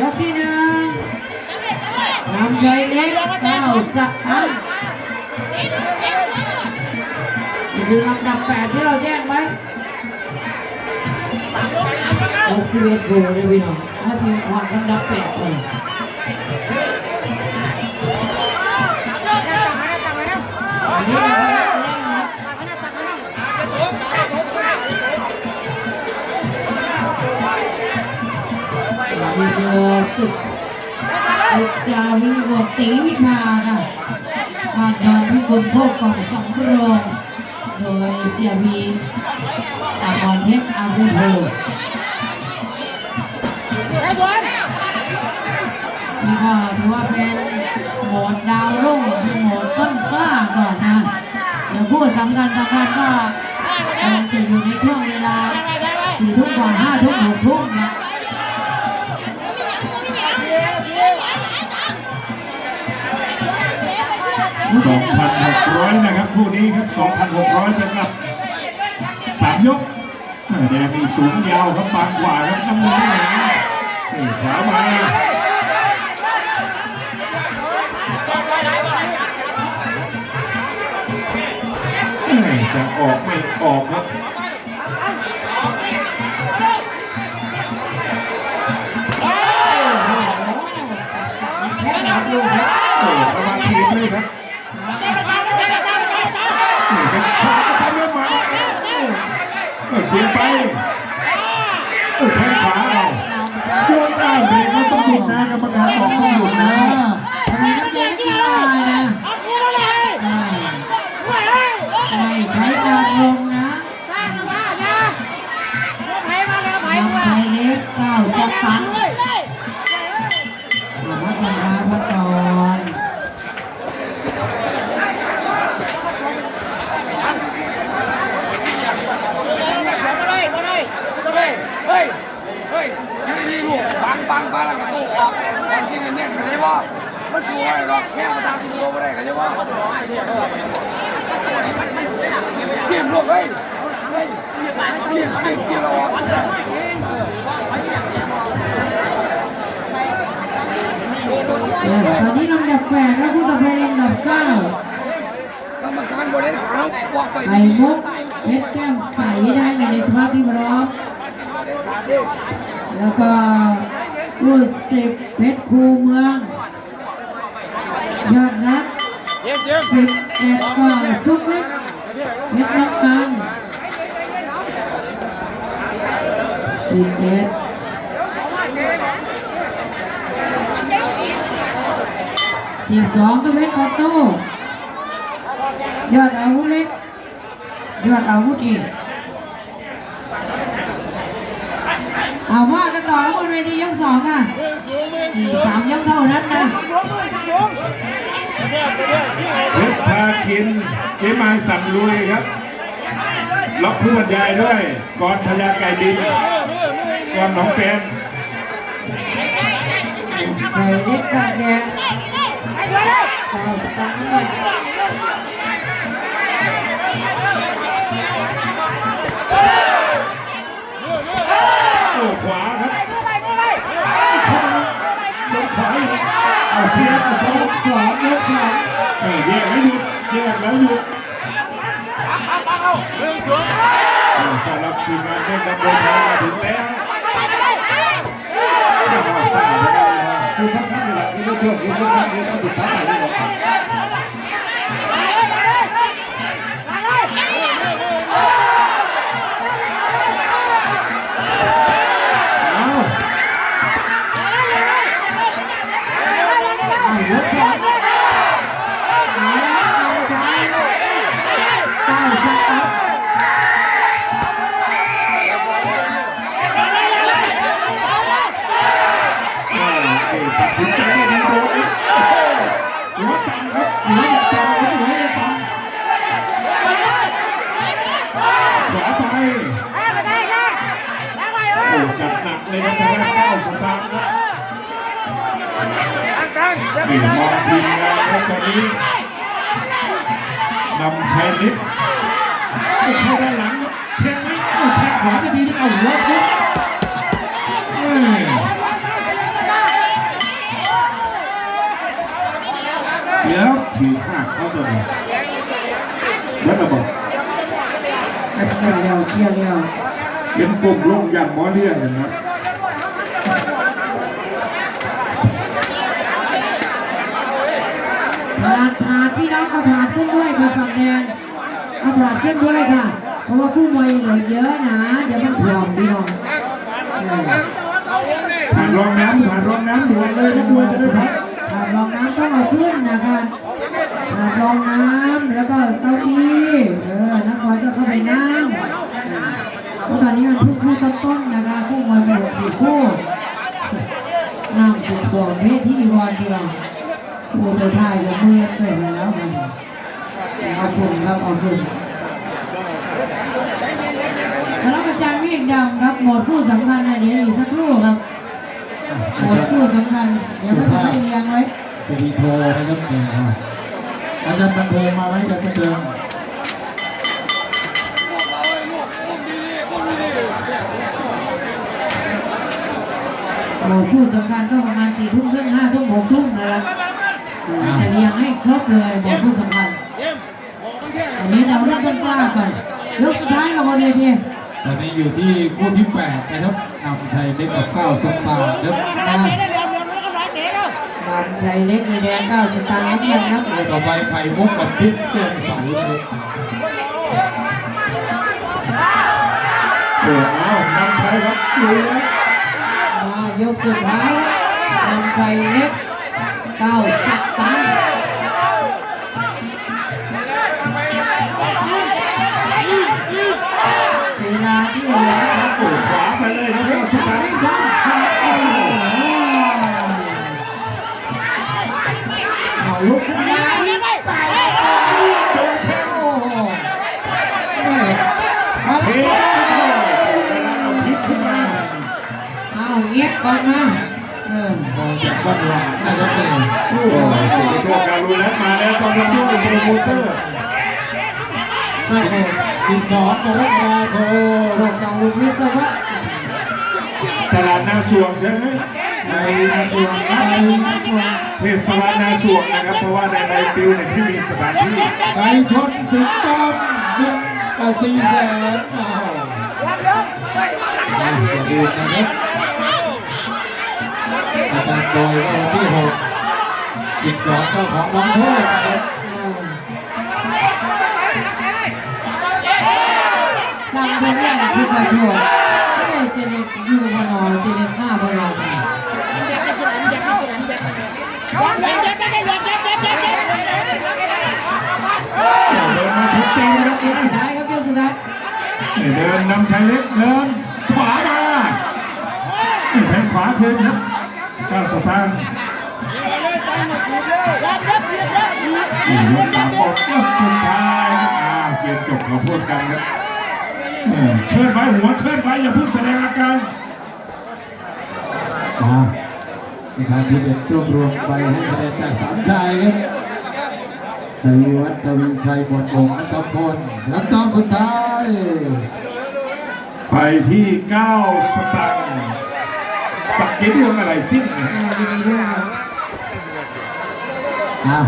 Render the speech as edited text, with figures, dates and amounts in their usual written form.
ยกที่หนึ่งนำชัยเล็กก้าวสักครั้งนี่คือลำดับ8ที่เราแจ้งไว้61โกเลยพี่น้องถ้าทีมขวางลำดับ8เลยอันนี้เราเล่นนะนี่คือศึกจารีบวกตีวิทาค่ะผ่านการพิคุณพวกกองสำรองโดยเสียบีตาบอลเพชรอาวุโธนี่ก็ถือว่าเป็นโหมดดาวรุ่งเป็นโหมดต้นกล้าก่อนนะเดี๋ยวคู่สำคัญก็จะอยู่ในช่วงเวลา4 ทุ่มกว่า5 ทุ่ม6 ทุ่มนะ2,600นะครับคู่นี้ครับ 2,600เป็นกับ3 ยกแดงมีสูงยาวครับบางกว่าครับน้ำเงินหนาขวามาจะออกไม่ออกครับประมาณทีเลยครับเสียไปแข้งขวาเราโยนได้เบรกแล้วต้องหยุดนะกรรมการบอกต้องหยุดนะทำไมน้ำเย็นกินได้นะไม่ใช้อารมณ์นะน้ำใจเล็กก้าวสักครั้งพัฒนาพัฒนนี่ลูกบังแล้วก็ตู้ออกบางทีเนี่ยเข้าใจป่ะมันสวยหรอกแค่มาตามสูงไม่ได้เข้าใจป่ะจิ้มลูกเฮ้ยจิ้มเราออกตอนนี้ลำดับ8แล้วคู่ต่อไปลำดับ9กรรมการบริหารเขาบอกไปไข่มุกเพชรแก้มใสได้อยู่ในสภาพที่พร้อมแล้วก็ผู้10เพชรคูเมืองยอดนัก11ก็ซุกเล็กเพชรน้ำกัน11 12ก็เพชรออโต้ยอดอาวุธเล็กยอดอาวุธอีกเอาว่ากันต่อบนเวทียก2ค่ะ3 ยกเท่านั้นนะเพชรพาคินเจมายสำลุยครับล็อกผู้บรรยายด้วยกรพญาไก่ดินกรหนองแปนใจเล็กกันแกก้าวสักครั้งขวาครับลงขวาเอาเสียเอา2 ยก 2แยกแล้วหยุดต้อนรับทีมงานเล่นดับเบิลมาถึงแล้วคือทั้งนี่แหละที่ไม่ช่วยที่ต้องติดตามอะไรหรอกถึงใจยังโดนหัวตันครับหัวจะตันขวาไปจัดหนักเลยนะทางด้านก้าวสตาร์ครับนี่มองทีมงานครับตอนนี้นำชัยฤทธิ์เข้าด้านหลังแทงไม่แทงขวาไปทีนึงเอาหัวทุบ ทีห้าเขาตัวนี้แล้วระบบ เกี่ยวเร็วเกี่ยวเร็ว เป็นกลุ่มโรคอย่างหมอเลี้ยงนะครับ ถาดพี่น้องก็ถาดขึ้นด้วยค่ะฝั่งแดงเอาถาดขึ้นด้วยค่ะ เพราะว่าผู้มวยเหลือเยอะนะ เดี๋ยวมันถ่วงพี่น้อง ผ่านรองน้ำด่วนเลยนักมวยจะได้พัก ถาดรองน้ำต้องเอาขึ้นนะคะถาดรองน้ำแล้วก็เต้าอี้นักมวยก็เข้าไปนั่งเพราะตอนนี้มันคู่ต้นๆนะคะคู่มวยมี4 คู่นั่งสุดตัวเพศที่ดีวันเดียวคู่ตัวท้ายก็เมื่อยเกิดแล้วมันเอาขึ้นครับเอาขึ้นแล้วอาจารย์วิ่งดำครับหมดคู่สำคัญนะเดี๋ยวอีกสักครู่ครับหมดคู่สำคัญเดี๋ยวมันจะให้เรียงไว้ สิริโทนะครับอาจารย์บันเทิงมาไหมอาจารย์บันเทิง หมดคู่สำคัญก็ประมาณ4 ทุ่มครึ่ง5 ทุ่ม6 ทุ่มนะครับจะเรียงให้ครบเลยหมดคู่สำคัญอันนี้เราเริ่มต้นกล้าก่อนยกสุดท้ายกับบนเวที ตอนนี้อยู่ที่คู่ที่8นะครับนำชัยเล็กกับ9 สตางค์ครับ นำชัยเล็กในแดง9 สตางค์น้ำเงินครับ ต่อไปไผ่มุกกับพิษเตือนใสนะครับ เอานำใช้ครับลุยแล้ว มายกสุดท้ายนำชัยเล็ก9 สตางค์เวลาที่เหลือครับ โอ้ขวาไปเลยครับแล้วสุดท้ายเอาลุกขึ้นมาใส่โอ้โหมา เฮ้ย แล้ว เอาพลิกขึ้นมา เอาเงียบก่อนนะมองจากบ้านหลังนะครับเนี่ย โอ้โหสุดโชคการุณแล้วมาแล้วต้องรับด้วยโปรโมเตอร์ 12ของราโท โลกจังลุกวิศวะ ตลาดนาสวงใช่ไหม ในส่วน ไปมาสวน เทศบาลนาสวงนะครับ เพราะว่าในใบปลิวเนี่ยที่มีสถานที่ ไก่ชนสิงห์ต้นเงิน400,000อย่าลืมนะครับอาจารย์โดยวันที่6อีก2ก็ของน้องโชคนะครับ ทำเป็นเรื่องที่กระโดดเจเล็กอยู่บนนอนเจเล็ก5 บนนอน เดินมาชุดตีนครับ เกมสุดท้ายครับเกมสุดท้าย เดินนำชายเล็กเดินขวามาแทงขวาคืนครับ9 สตางค์ยก3 ออกสุดท้ายเกมจบขอพูดกันครับเชิดไว้หัวเชิดไว้อย่าเพิ่งแสดงอาการ ในทางที่เด็ดรวบรวมไปให้คะแนนจาก3 ชายครับชัยวัฒน์ทวีชัยบดองค์นัทพลรับตอนสุดท้าย ไปที่9 สตางค์สักเกตดวงอะไรสิ้น ยินดีด้วยครับ อ่ะ